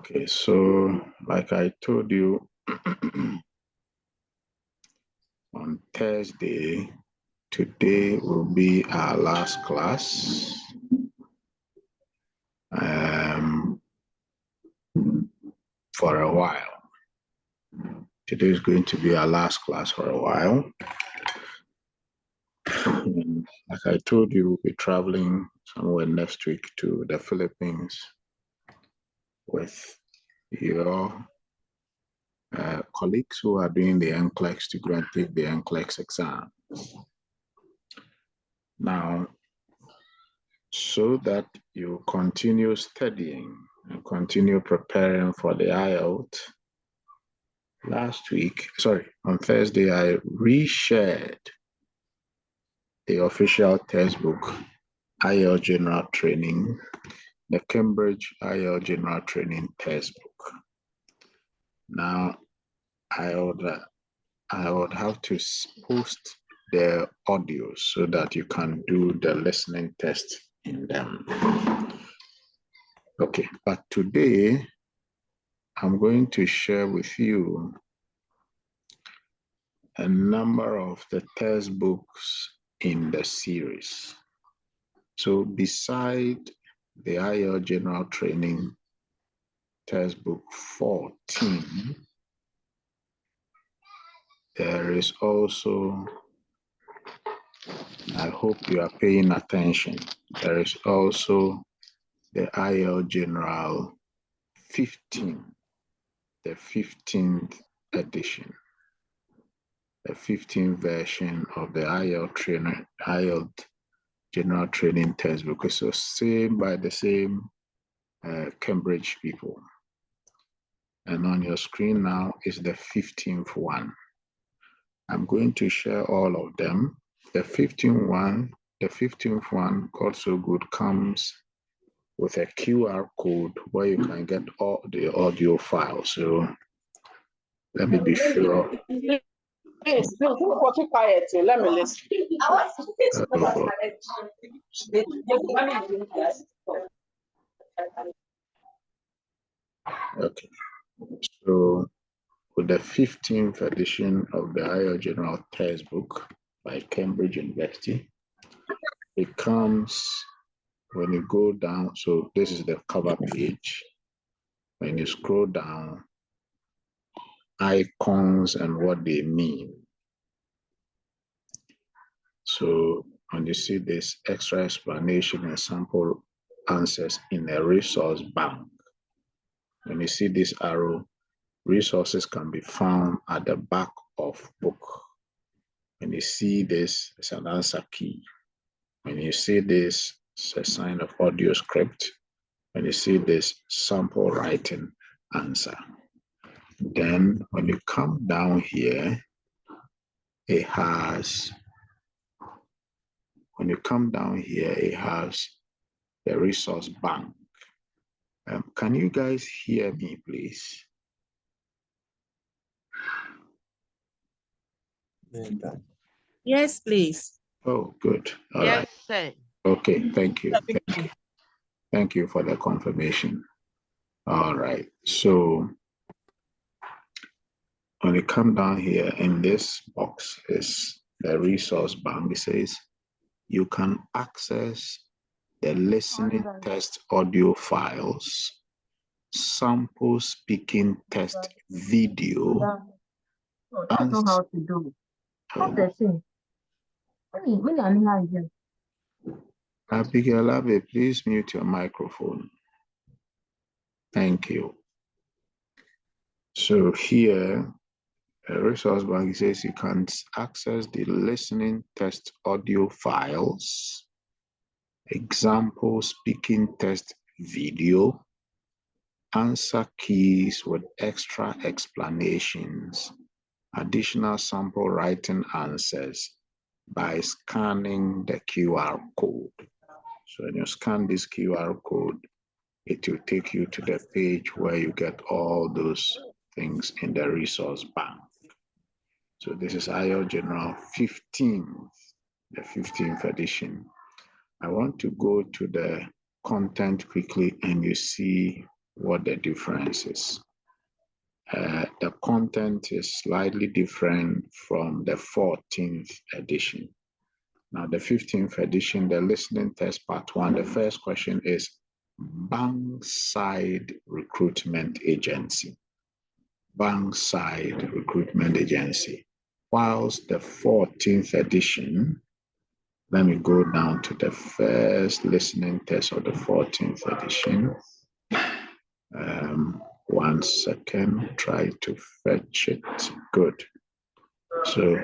Okay, so like I told you on Thursday, today will be our last class. For a while. Today is going to be our last class for a while. And like I told you, we'll be traveling somewhere next week to the Philippines with your colleagues who are doing the NCLEX to go and take the NCLEX exam. Now, so that you continue studying and continue preparing for the IELTS, on Thursday, I reshared the official textbook, IELTS General Training, the Cambridge IELTS General Training textbook. Now, I would have to post the audio so that you can do the listening test in them. Okay, but today, I'm going to share with you a number of the textbooks in the series. So beside the IELTS General Training textbook 14, there is also, I hope you are paying attention, there is also the IELTS General 15, the 15th edition, the 15th version of the IELTS General Training textbook. So same by the same Cambridge people. And on your screen now is the 15th one. I'm going to share all of them. The 15th one, God so good, comes with a QR code where you can get all the audio files. So let me be sure. Please, keep quiet. Let me listen. Okay. So with the 15th edition of the IELTS General Textbook by Cambridge University, it comes when you go down. So this is the cover page. When you scroll down, icons and what they mean. So when you see this extra explanation and sample answers in a resource bank, when you see this arrow, resources can be found at the back of book. When you see this, it's an answer key. When you see this, it's a sign of audio script. When you see this, sample writing answer. Then when you come down here, it has the resource bank. Can you guys hear me, please? Yes, please. Oh, good. All right. Sir. Okay, thank you. Thank you for the confirmation. All right. So when you come down here in this box is the resource bank. It says you can access the listening test audio files, sample speaking test video. That's not how to do it. That's the thing. Abigail Abe, please mute your microphone. Thank you. So here, resource bank says you can access the listening test audio files, example speaking test video, answer keys with extra explanations, additional sample writing answers by scanning the QR code. So when you scan this QR code, it will take you to the page where you get all those things in the resource bank. So this is IELTS General 15th, the 15th edition. I want to go to the content quickly and you see what the difference is. The content is slightly different from the 14th edition. Now, the 15th edition, the listening test part 1, the first question is bank-side recruitment agency. Bank-side recruitment agency. Whilst the 14th edition, let me go down to the first listening test of the 14th edition. 1 second, try to fetch it. Good. So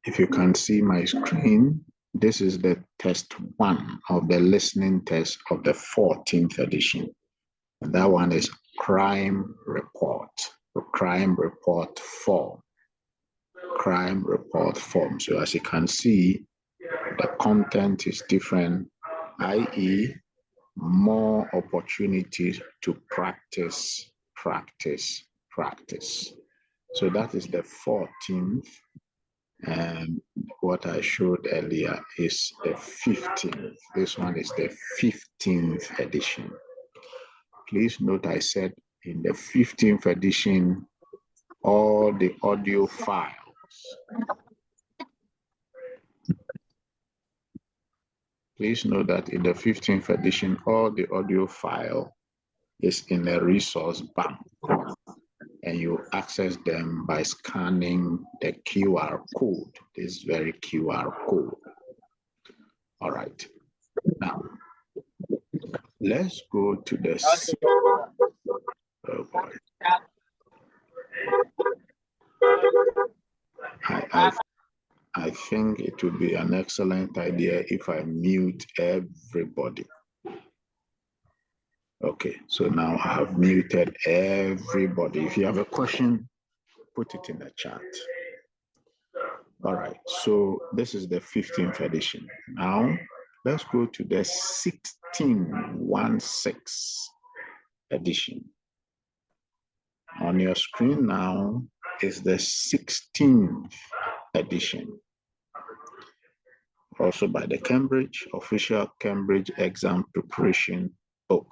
if you can see my screen, this is the test 1 of the listening test of the 14th edition. And that one is crime report form. Crime report form. So as you can see, the content is different, i.e., more opportunities to practice. So that is the 14th. And what I showed earlier is the 15th. This one is the 15th edition. Please note I said in the 15th edition, all the audio files. Please note that in the 15th edition, all the audio file is in a resource bank, and you access them by scanning the QR code, this very QR code. All right. Now, let's go to the... Oh boy. I think it would be an excellent idea if I mute everybody. Okay, so now I have muted everybody. If you have a question, put it in the chat. All right, so this is the 15th edition. Now, let's go to the 1616 edition. On your screen now is the 16th edition. Also by the Cambridge, official Cambridge exam preparation book.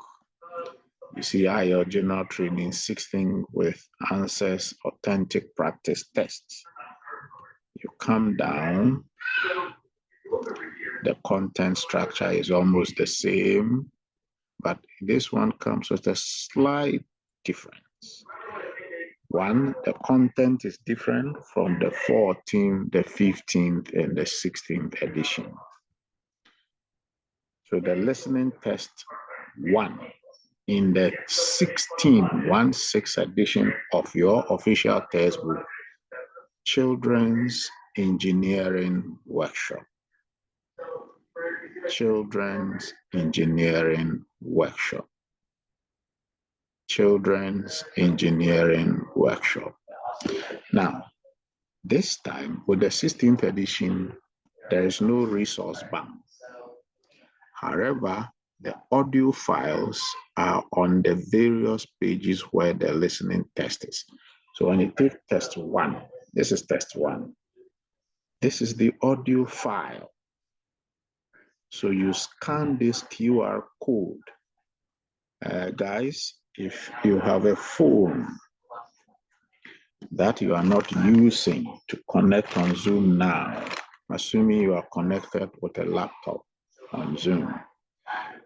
You see IELTS General Training 16 with answers, authentic practice tests. You come down, the content structure is almost the same, but this one comes with a slight difference. One, the content is different from the 14th, the 15th, and the 16th edition. So the listening test 1 in the 1616 edition of your official textbook, Children's Engineering Workshop. Children's Engineering Workshop. Children's Engineering Workshop. Now, this time with the 16th edition, there is no resource bank. However, the audio files are on the various pages where the listening test is. So when you take test 1, this is test 1. This is the audio file. So you scan this QR code. Guys, if you have a phone that you are not using to connect on Zoom now, assuming you are connected with a laptop on Zoom,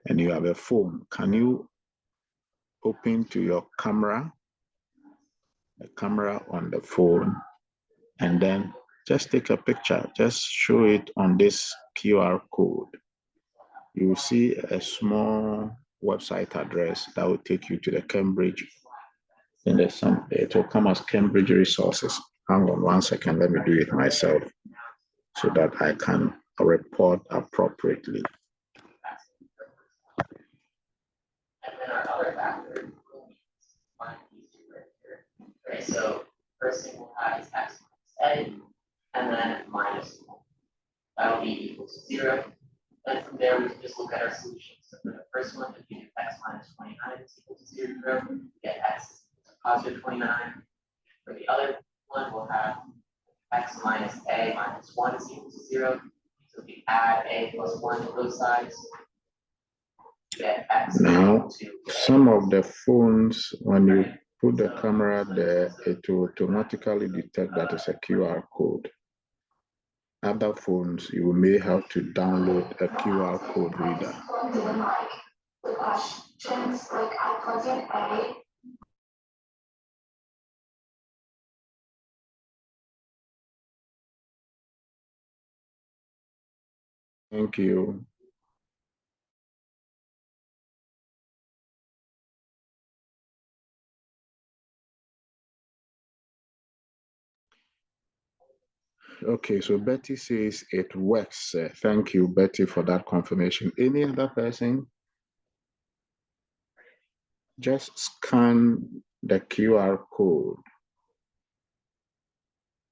and you have a phone, can you open to your camera, the camera on the phone, and then just take a picture, just show it on this QR code. You will see a small website address that will take you to the Cambridge, and it will come as Cambridge resources. Hang on 1 second, let me do it myself so that I can report appropriately. Okay, so first thing we'll have is x minus a, and then minus 1. That will be equal to 0. Then from there, we can just look at our solutions. So for the first one, if you do x minus 29 is equal to 0, we get x is equal to positive 29. For the other one, we'll have x minus a minus 1 is equal to 0. So if we add a plus 1 to both sides, get access Now, to. some of the phones, when you put the camera there, it will automatically detect that it's a QR code. Other phones, you may have to download a QR code reader. Thank you. Okay, so Betty says it works. Thank you, Betty, for that confirmation. Any other person? Just scan the QR code.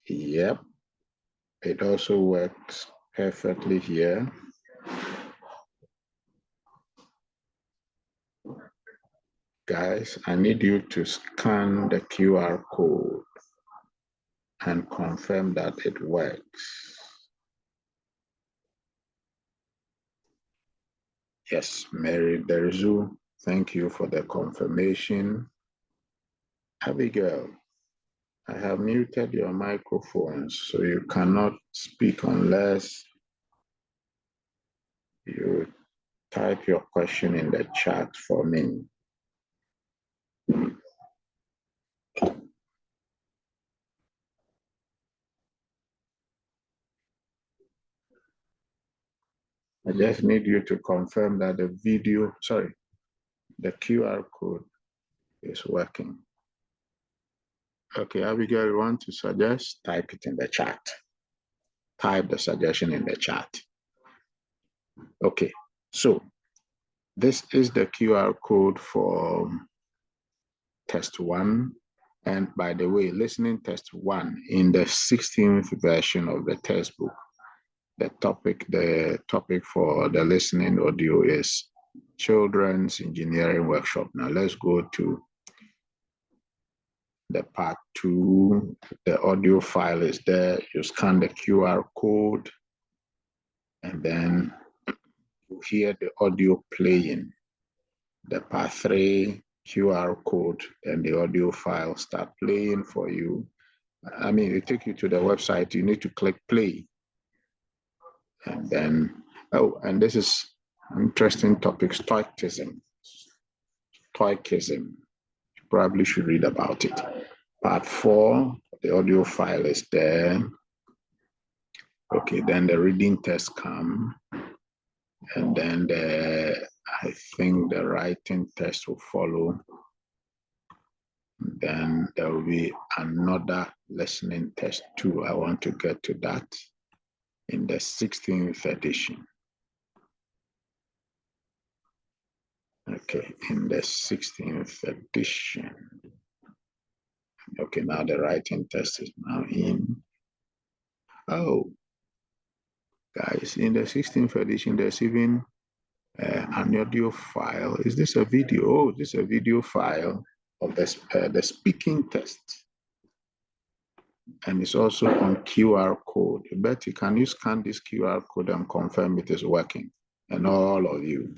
Yep, it also works perfectly here. Guys, I need you to scan the QR code and confirm that it works. Yes, Mary Derzu, thank you for the confirmation. Abigail, I have muted your microphones, so you cannot speak unless you type your question in the chat for me. I just need you to confirm that the QR code is working. Okay, Abigail, you want to suggest? Type it in the chat. Type the suggestion in the chat. Okay, so this is the QR code for test 1. And by the way, listening test 1 in the 16th version of the textbook, the topic for the listening audio is Children's Engineering Workshop. Now let's go to the part 2. The audio file is there. You scan the QR code and then you hear the audio playing. The part 3 QR code and the audio file start playing for you. I mean, it takes you to the website. You need to click play. And then, oh, and this is interesting topic, stoicism. Stoicism. You probably should read about it. Part 4, the audio file is there. Okay, then the reading test come. And then I think the writing test will follow. Then there will be another listening test too. I want to get to that in the 16th edition. Okay, in the 16th edition. Okay, now the writing test is now in. Oh, guys, in the 16th edition, there's even an audio file. Is this a video? Oh, this is a video file of the speaking test. And it's also on QR code. Betty, can you scan this QR code and confirm it is working? And all of you.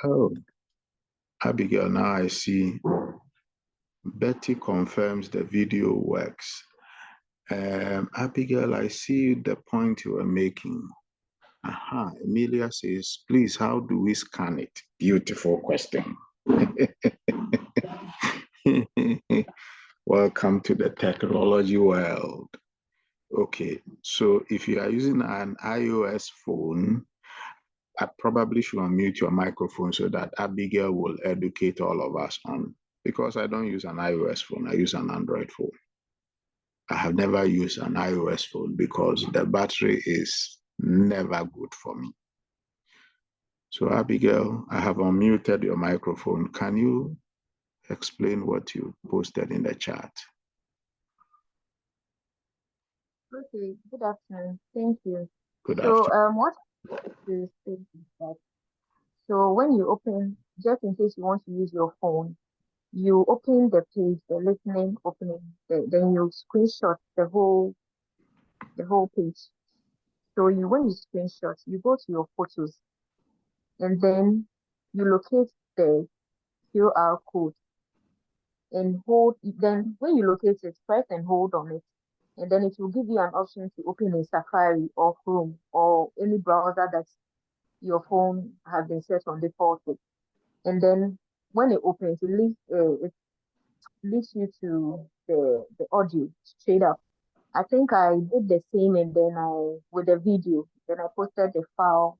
Oh, Abigail, now I see. Betty confirms the video works. Abigail, I see the point you were making. Aha, Emilia says, please, how do we scan it? Beautiful question. Welcome to the technology world. Okay, so if you are using an iOS phone, I probably should unmute your microphone so that Abigail will educate all of us on, because I don't use an iOS phone, I use an Android phone. I have never used an iOS phone because the battery is never good for me. So Abigail, I have unmuted your microphone. Can you explain what you posted in the chat? Okay, good afternoon. Thank you. Good So, afternoon. what to say is that, so when you open, just in case you want to use your phone, you open the page, the listening opening, then you screenshot the whole page. So when you screenshot, you go to your photos, and then you locate the QR code and hold. Then when you locate it, press and hold on it, and then it will give you an option to open in Safari or Chrome or any browser that your phone has been set on default with. And then when it opens, it leads you to the audio straight up. I think I did the same, and then with the video, then I posted the file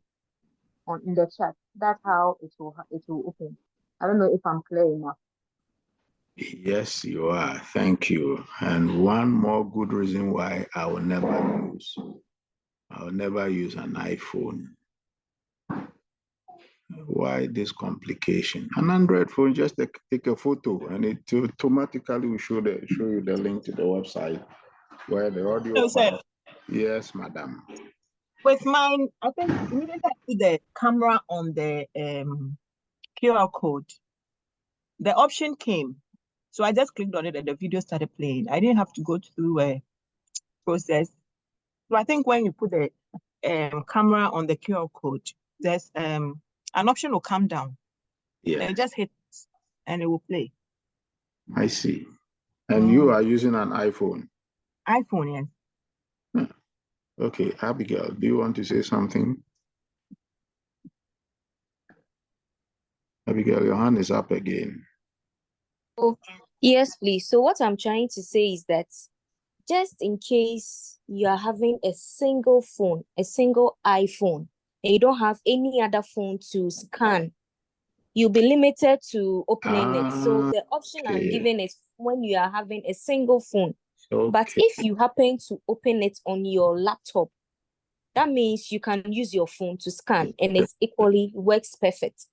on in the chat. That's how it will open. I don't know if I'm clear enough. Yes, you are. Thank you. And one more good reason why I will never use an iPhone. Why this complication? An Android phone, just take a photo and it automatically will show you the link to the website where the audio. No, sir. Yes, madam. With mine, I think immediately I put the camera on the QR code, the option came. So I just clicked on it and the video started playing. I didn't have to go through a process. So I think when you put the camera on the QR code, there's an option will come down. Yeah. Then you just hit and it will play. I see. And you are using an iPhone? iPhone, yes. Okay, Abigail, do you want to say something? Abigail, your hand is up again. Oh, yes, please. So what I'm trying to say is that just in case you are having a single phone, a single iPhone, and you don't have any other phone to scan, you'll be limited to opening it. So the option I'm giving is when you are having a single phone. Okay. But if you happen to open it on your laptop, that means you can use your phone to scan and it equally works perfect.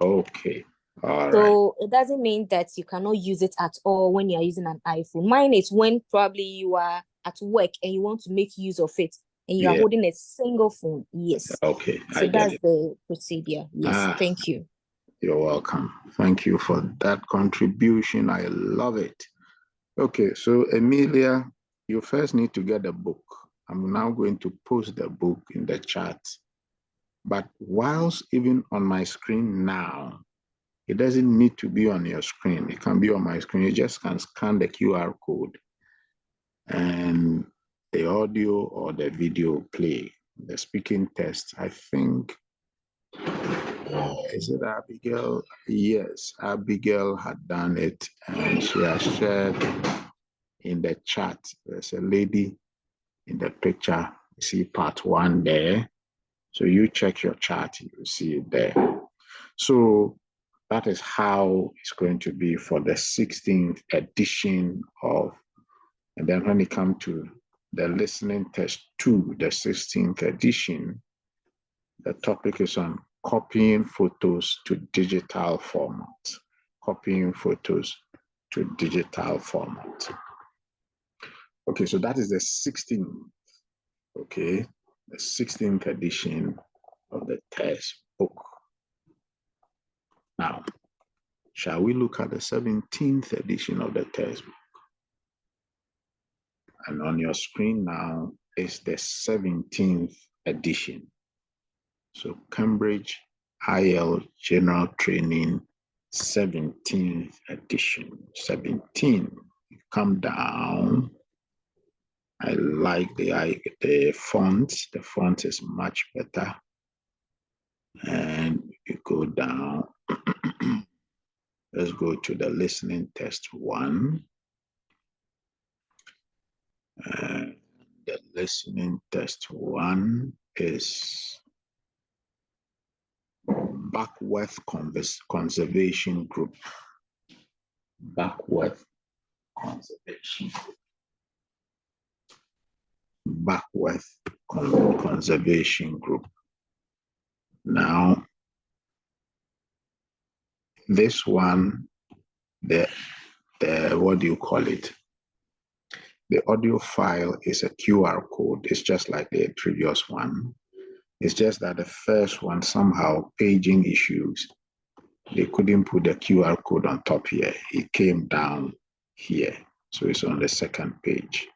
Okay. All so right. It doesn't mean that you cannot use it at all when you're using an iPhone. Mine is when probably you are at work and you want to make use of it and you are holding a single phone. Yes. Okay. So that's the procedure. Yes. Thank you. You're welcome. Thank you for that contribution. I love it. Okay. So Emilia, you first need to get a book. I'm now going to post the book in the chat. But whilst even on my screen now, it doesn't need to be on your screen. It can be on my screen. You just can scan the QR code and the audio or the video play. The speaking test, I think, is it Abigail? Yes, Abigail had done it and she has shared in the chat. There's a lady in the picture. You see part 1 there. So you check your chat, you see it there. So that is how it's going to be for the 16th edition of, and then when it comes to the listening test 2, the 16th edition, the topic is on copying photos to digital format. Copying photos to digital format. Okay, so that is the 16th, okay, the 16th edition of the test book. Now, shall we look at the 17th edition of the textbook? And on your screen now is the 17th edition. So Cambridge IELTS General Training 17th edition. 17. You come down. I like the font. The font is much better. And you go down. Let's go to the listening test 1. The listening test 1 is Backworth Conservation Group. Backworth Conservation Group. Backworth Conservation Group. Now, this one, the what do you call it? The audio file is a QR code. It's just like the previous one. It's just that the first one, somehow paging issues, they couldn't put the QR code on top here. It came down here. So it's on the second page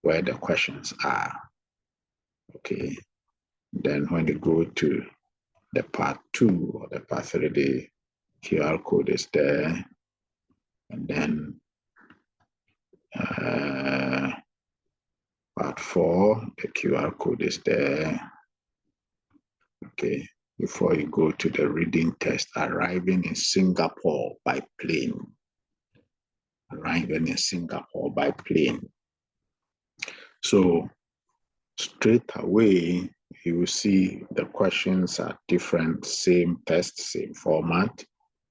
where the questions are. Okay. Then when you go to the part 2 or the part 3, the QR code is there. And then part 4, the QR code is there. Okay, before you go to the reading test, arriving in Singapore by plane. Arriving in Singapore by plane. So straight away, you will see the questions are different, same test, same format,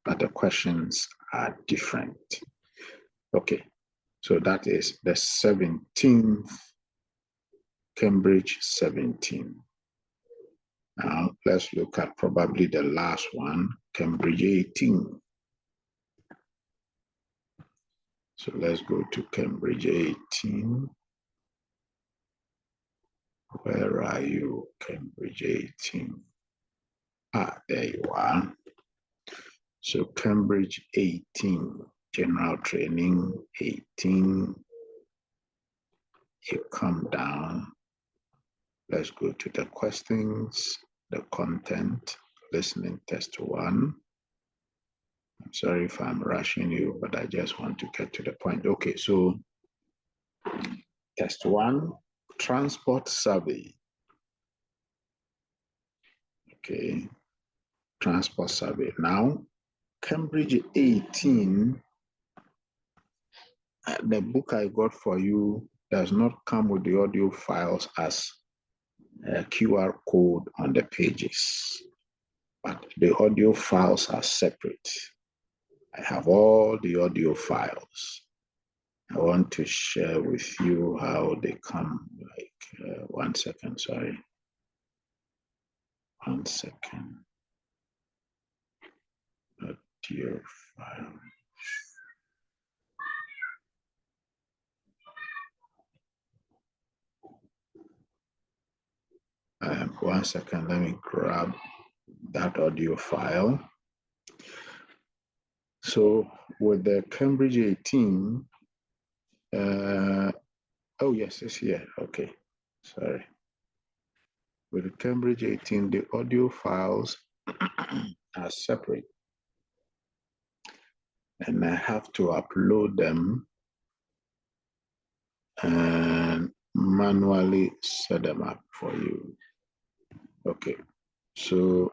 but the questions are different. Okay, so that is the 17th, Cambridge 17. Now let's look at probably the last one, Cambridge 18. So let's go to Cambridge 18. Where are you, Cambridge 18? Ah, there you are. So Cambridge 18, general training 18. You come down. Let's go to the questions, the content, listening test 1. I'm sorry if I'm rushing you, but I just want to get to the point. Okay, so test 1, transport survey. Okay, transport survey. Now, Cambridge 18, the book I got for you does not come with the audio files as a QR code on the pages, but the audio files are separate. I have all the audio files. I want to share with you how they come, like 1 second, sorry. 1 second. Audio file. 1 second, let me grab that audio file. So with the Cambridge 18, oh yes, it's here, okay, sorry. With the Cambridge 18, the audio files are separate. And I have to upload them and manually set them up for you. Okay, so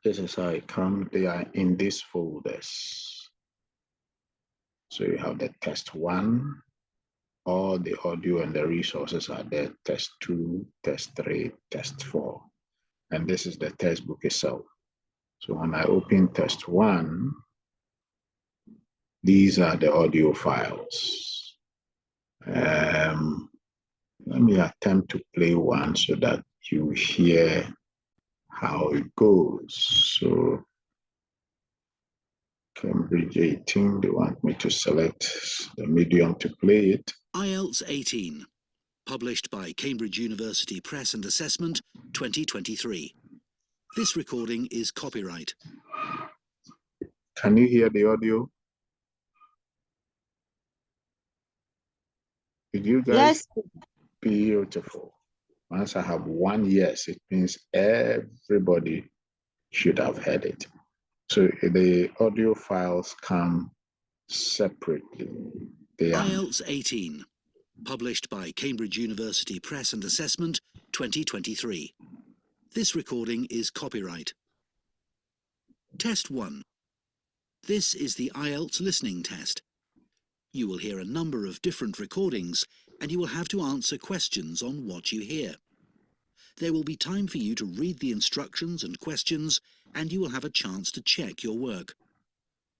this is how it comes. They are in these folders. So you have the test 1, all the audio and the resources are there, test 2, test 3, test 4. And this is the textbook itself. So when I open test 1, these are the audio files. Let me attempt to play one so that you hear how it goes. So Cambridge 18, they want me to select the medium to play it. IELTS 18, published by Cambridge University Press and Assessment 2023. This recording is copyright. Can you hear the audio? Did you guys? Yes. Beautiful. Once I have 1 yes, it means everybody should have heard it. So the audio files come separately. They are IELTS 18, published by Cambridge University Press and Assessment 2023. This recording is copyright. Test 1. This is the IELTS listening test. You will hear a number of different recordings, and you will have to answer questions on what you hear. There will be time for you to read the instructions and questions, and you will have a chance to check your work.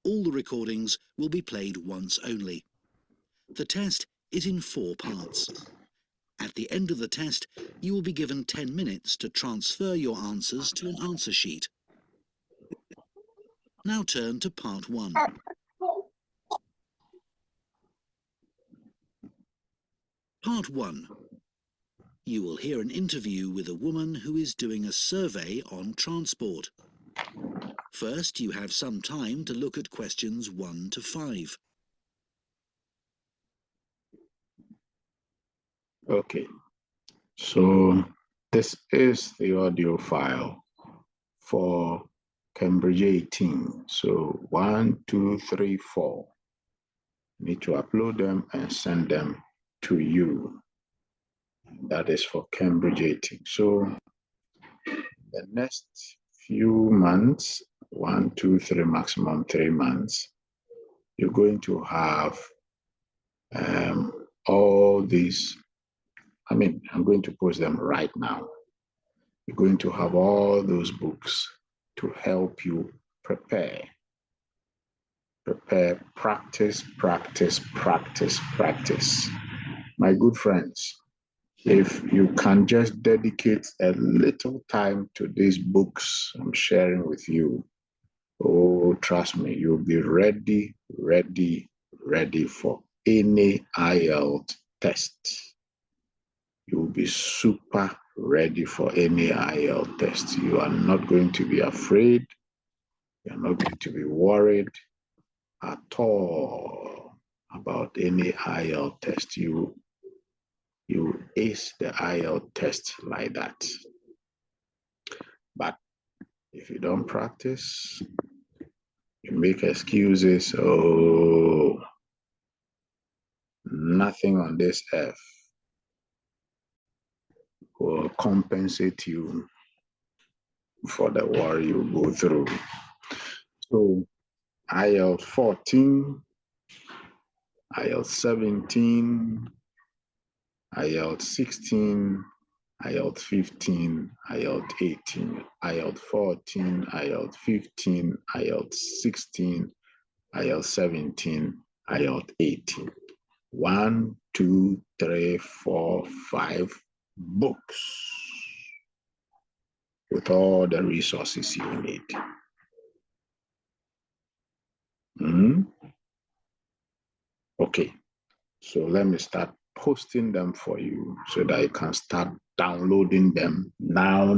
All the recordings will be played once only. The test is in 4 parts. At the end of the test, you will be given 10 minutes to transfer your answers to an answer sheet. Now turn to part 1. Part 1. You will hear an interview with a woman who is doing a survey on transport. First, you have some time to look at questions 1 to 5. Okay, so this is the audio file for Cambridge 18. So 1, 2, 3, 4. Need to upload them and send them to you. That is for Cambridge 18. So the next few months, 1, 2, 3, maximum 3 months, you're going to have all these. I'm going to post them right now. You're going to have all those books to help you prepare, practice, practice, practice, practice. My good friends, if you can just dedicate a little time to these books I'm sharing with you, oh, trust me, you'll be ready for any IELTS test. You'll be super ready for any IELTS test. You are not going to be afraid. You're not going to be worried at all about any IELTS test. You ace the IELTS test like that. But if you don't practice, you make excuses, oh, nothing on this earth will compensate you for the worry you go through. So IELTS 14, IELTS 17, IELTS 16, IELTS 15, IELTS 18, IELTS 14, IELTS 15, IELTS 16, IELTS 17, IELTS 18. 1, 2, 3, 4, 5 books with all the resources you need. Okay, so let me start posting them for you so that you can start downloading them now.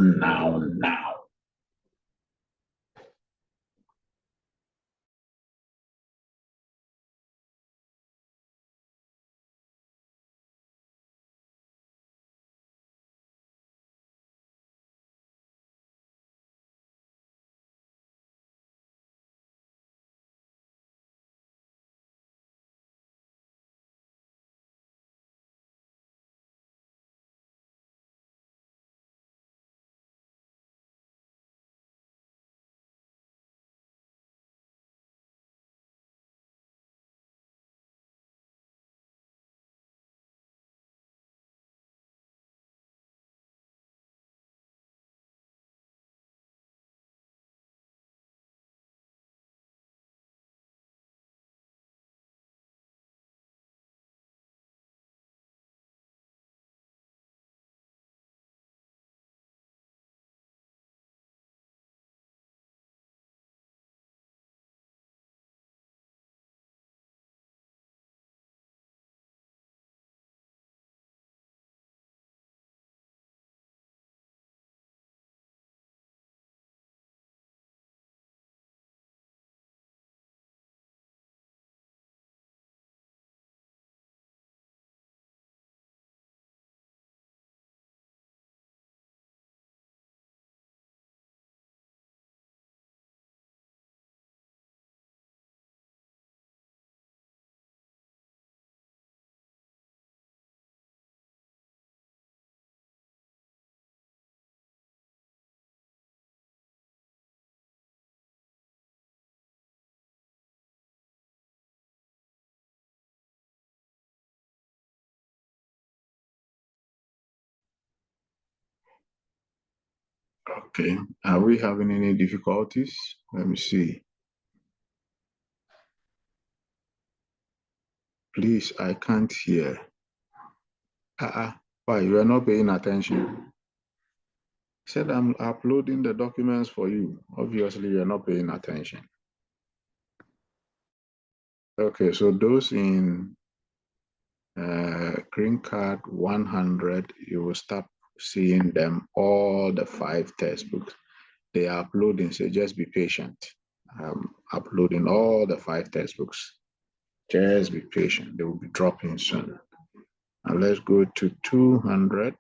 Okay. Are we having any difficulties? Let me see. Please, I can't hear. Why? You are not paying attention. Said I'm uploading the documents for you. Obviously, you're not paying attention. Okay, so those in green card 100, you will start seeing them, all the 5 textbooks. They are uploading, so just be patient. I'm uploading all the 5 textbooks. Just be patient. They will be dropping soon. Now let's go to 200.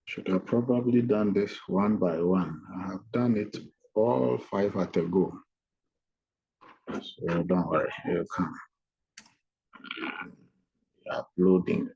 Should have probably done this one by one. I have done it all 5 at a go. So don't worry, it'll come. Uploading.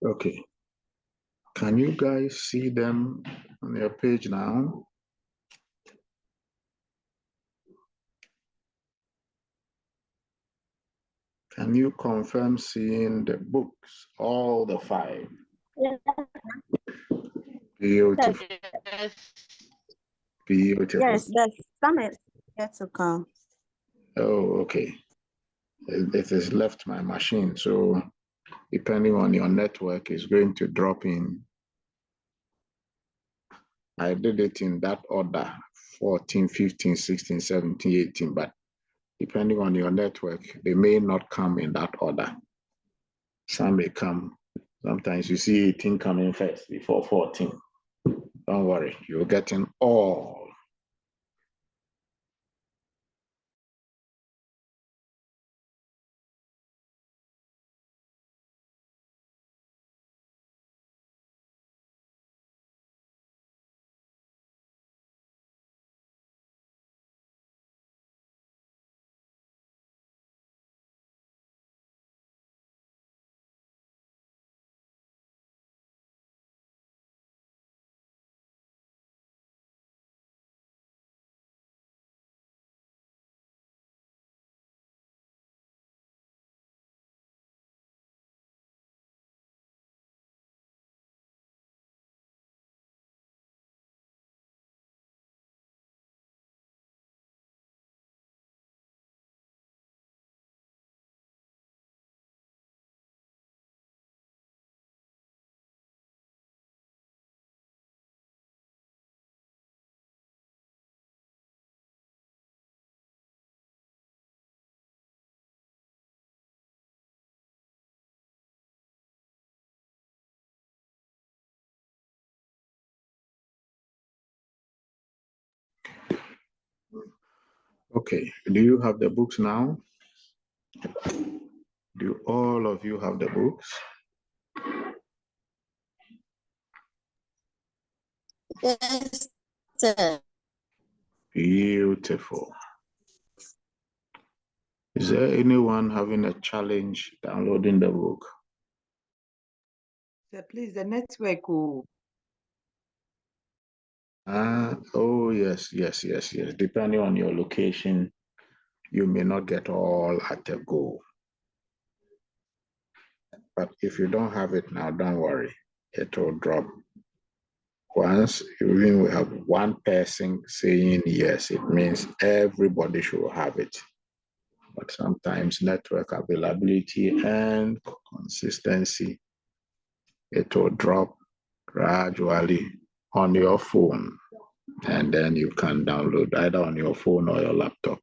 Okay. Can you guys see them on your page now? Can you confirm seeing the books, all the 5? Yeah. Beautiful. Beautiful. Yes, that's some is yet to come. Oh, okay. It has left my machine, so depending on your network, it's going to drop in. I did it in that order, 14, 15, 16, 17, 18, but depending on your network, they may not come in that order. Some may come. Sometimes you see 18 coming first before 14. Don't worry, you're getting all. Okay, do you have the books now? Do all of you have the books? Yes, sir. Beautiful. Is there anyone having a challenge downloading the book? So please, the network. Oh, Oh, yes. Depending on your location, you may not get all at a go. But if you don't have it now, don't worry. It will drop. Once we have one person saying yes, it means everybody should have it. But sometimes network availability and consistency, it will drop gradually on your phone. And then you can download either on your phone or your laptop.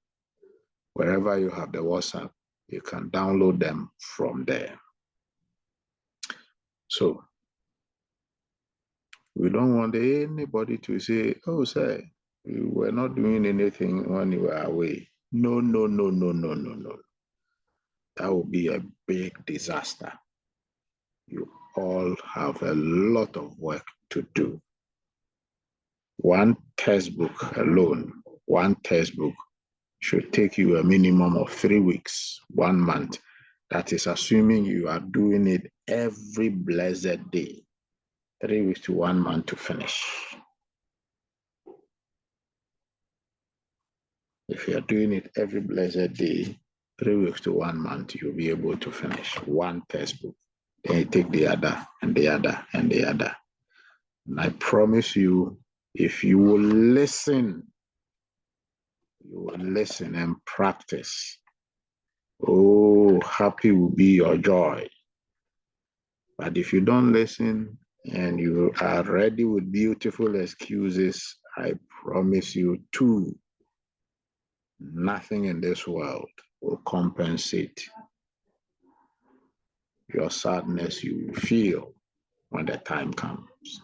Wherever you have the WhatsApp, you can download them from there. So we don't want anybody to say, oh, sir, you were not doing anything when you were away. No. That would be a big disaster. You all have a lot of work to do. One textbook alone, should take you a minimum of 3 weeks, 1 month. That is assuming you are doing it every blessed day. 3 weeks to 1 month to finish. If you are doing it every blessed day, 3 weeks to 1 month, you'll be able to finish one textbook. Then you take the other and the other and the other. And I promise you, if you will listen and practice, oh, happy will be your joy. But if you don't listen and you are ready with beautiful excuses, I promise you too, nothing in this world will compensate your sadness you will feel when the time comes.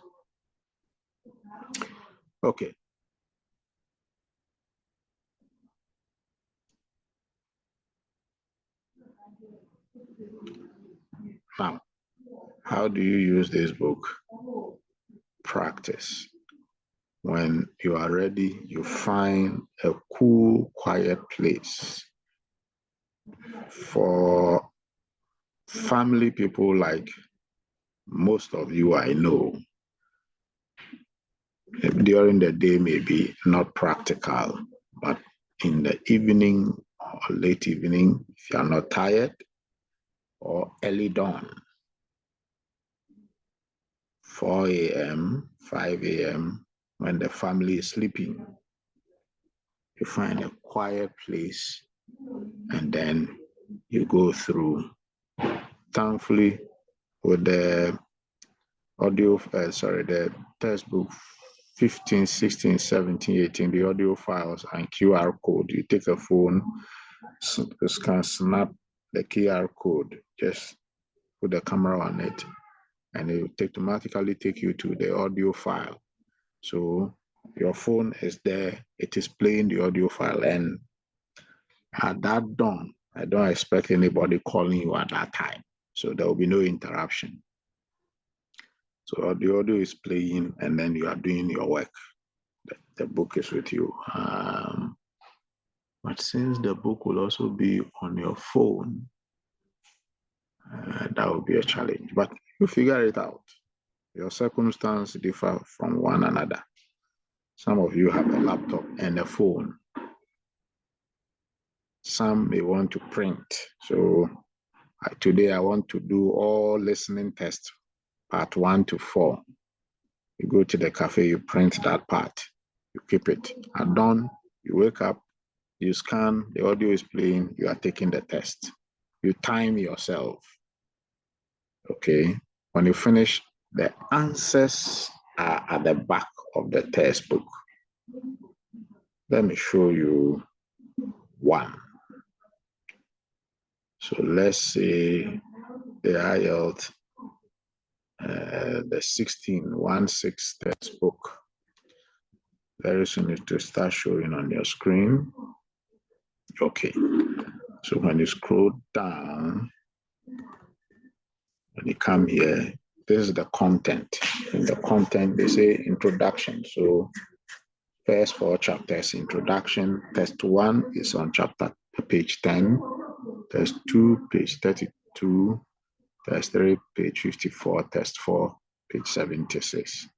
Okay. Now, how do you use this book? Practice. When you are ready, you find a cool, quiet place. For family people like most of you I know, during the day may be not practical, but in the evening or late evening, if you are not tired, or early dawn, 4 a.m., 5 a.m., when the family is sleeping, you find a quiet place and then you go through. Thankfully, with the the textbook 15, 16, 17, 18, the audio files and QR code, you take a phone, can snap the QR code, just put the camera on it, and it will automatically take you to the audio file. So your phone is there, it is playing the audio file, and at that dawn, I don't expect anybody calling you at that time. So there will be no interruption. So the audio is playing and then you are doing your work. The book is with you. But since the book will also be on your phone, that will be a challenge. But you figure it out. Your circumstances differ from one another. Some of you have a laptop and a phone. Some may want to print. So today I want to do all listening tests, part 1 to 4. You go to the cafe, you print that part, you keep it. At dawn, you wake up, you scan, the audio is playing, you are taking the test. You time yourself. Okay. When you finish, the answers are at the back of the textbook. Let me show you one. So let's say the IELTS, the 16 textbook. Very soon it will start showing on your screen. Okay. So when you scroll down, when you come here, this is the content. In the content, they say introduction. So first 4 chapters, introduction. Test 1 is on page 10. Test 2, page 32. Test 3, page 54. Test 4, page 76.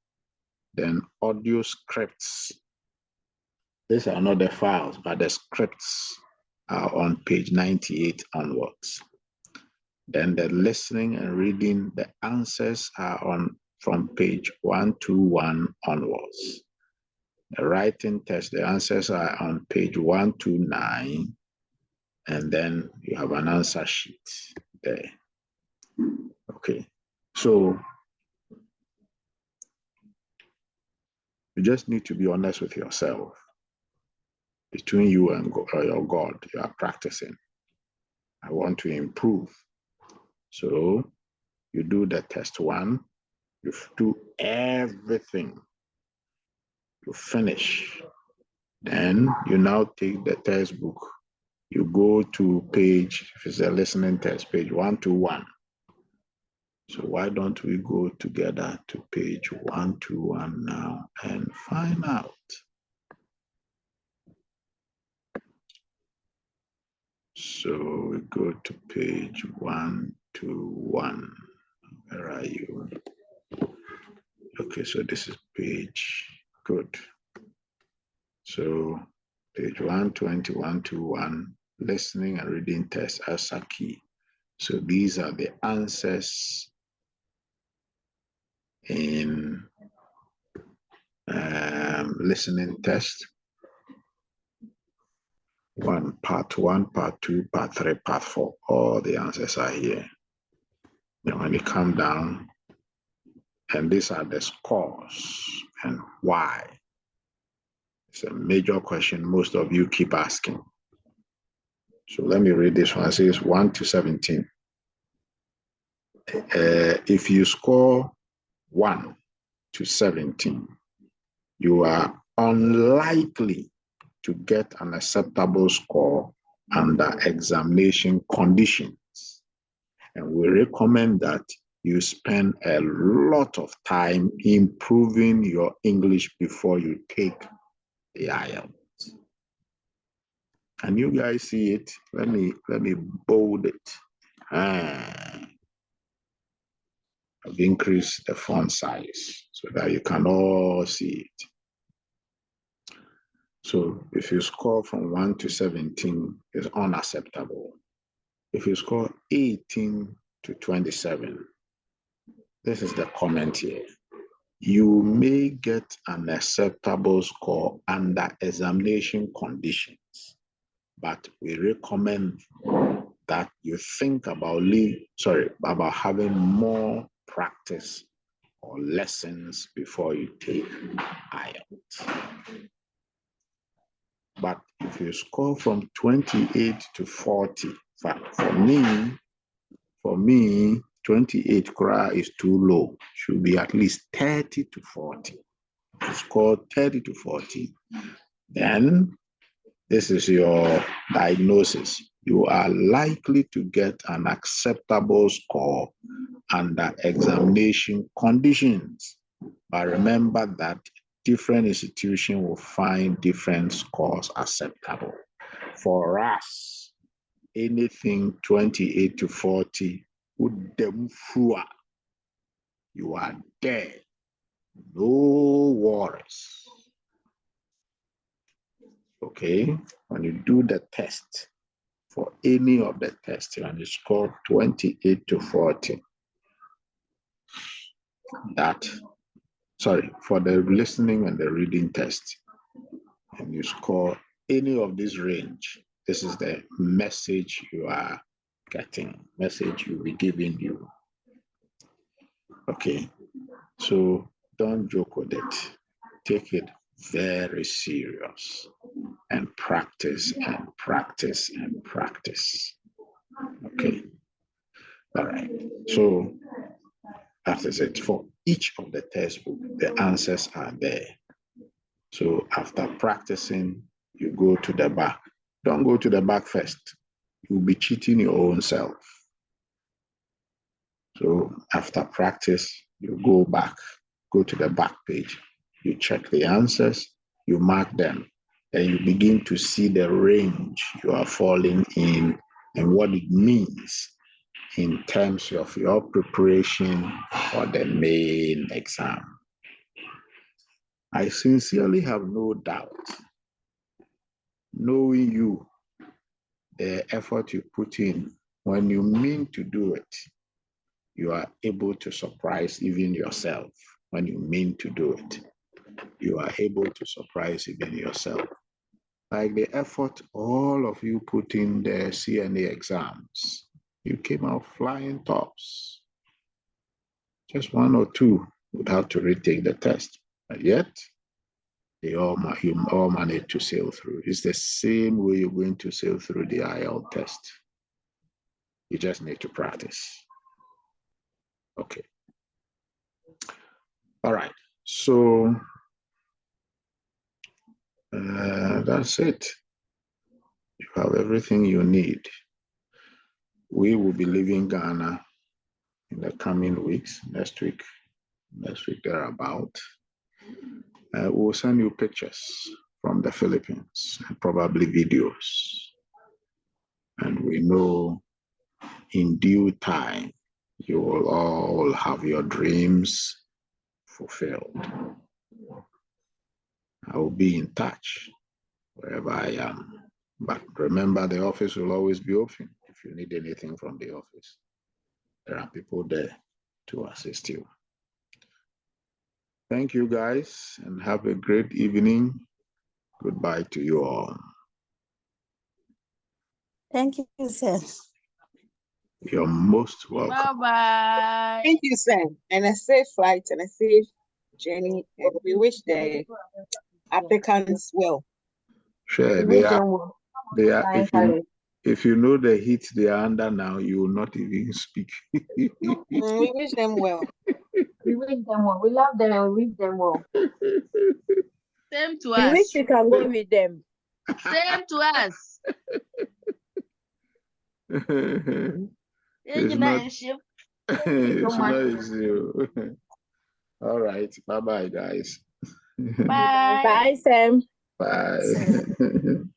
Then audio scripts. These are not the files, but the scripts are on page 98 onwards. Then the listening and reading, the answers are on from page 121 onwards. The writing test, the answers are on page 129, and then you have an answer sheet there. Okay, so you just need to be honest with yourself. Between you and your God, you are practicing. I want to improve. So you do the test 1, you do everything, you finish. Then you now take the textbook. You go to page, if it's a listening test, page 121. So why don't we go together to page 121 now and find out? So we go to page 121. Where are you? Okay, so this is page, good. So page 120, 121, listening and reading test as a key. So these are the answers in listening test. Part 1, part 2, part 3, part 4. All the answers are here. Then when you come down, and these are the scores and why. It's a major question most of you keep asking. So let me read this one. It says 1 to 17. If you score 1 to 17, you are unlikely to get an acceptable score under examination conditions. And we recommend that you spend a lot of time improving your English before you take the IELTS. Can you guys see it? Let me bold it. I've increased the font size so that you can all see it. So if you score from 1 to 17, it's unacceptable. If you score 18 to 27, this is the comment here. You may get an acceptable score under examination conditions, but we recommend that you think about having more practice or lessons before you take IELTS. But if you score from 28 to 40, for me, 28 is too low. Should be at least 30 to 40. If you score 30 to 40, then this is your diagnosis. You are likely to get an acceptable score under examination conditions. But remember that different institutions will find different scores acceptable. For us, anything 28 to 40, you are there. No worries. Okay, when you do the test, for any of the tests, and you score 28 to 40, for the listening and the reading test, and you score any of this range, this is the message you are getting, message you'll be giving you. Okay, so don't joke with it. Take it very serious and practice and practice and practice. Okay. All right. So that is it. For each of the textbook, the answers are there. So after practicing, you go to the back. Don't go to the back first. You'll be cheating your own self. So after practice, you go back, go to the back page. You check the answers, you mark them, and you begin to see the range you are falling in and what it means in terms of your preparation for the main exam. I sincerely have no doubt, knowing you, the effort you put in, when you mean to do it, you are able to surprise even yourself. When you mean to do it, you are able to surprise even yourself. Like the effort all of you put in the CNA exams, you came out flying tops. Just one or two would have to retake the test, but yet you all managed to sail through. It's the same way you're going to sail through the IELTS test. You just need to practice. Okay. All right. So that's it. You have everything you need. We will be leaving Ghana in the coming weeks, next week thereabout. We'll send you pictures from the Philippines and probably videos. And we know in due time, you will all have your dreams fulfilled. I will be in touch wherever I am. But remember, the office will always be open. If you need anything from the office, there are people there to assist you. Thank you, guys, and have a great evening. Goodbye to you all. Thank you, sir. You're most welcome. Bye-bye. Thank you, Sam. And a safe flight and a safe journey. And we wish the applicants well. Sure, We wish them well. they are, Flying if you know the heat they are under now, you will not even speak. We wish them well. We wish them well. We love them and we wish them well. Same to We us. wish we can go with them. Same to us. It's not, it's So much. not easy. All right. Bye-bye, guys. Bye. Bye, Sam. Bye.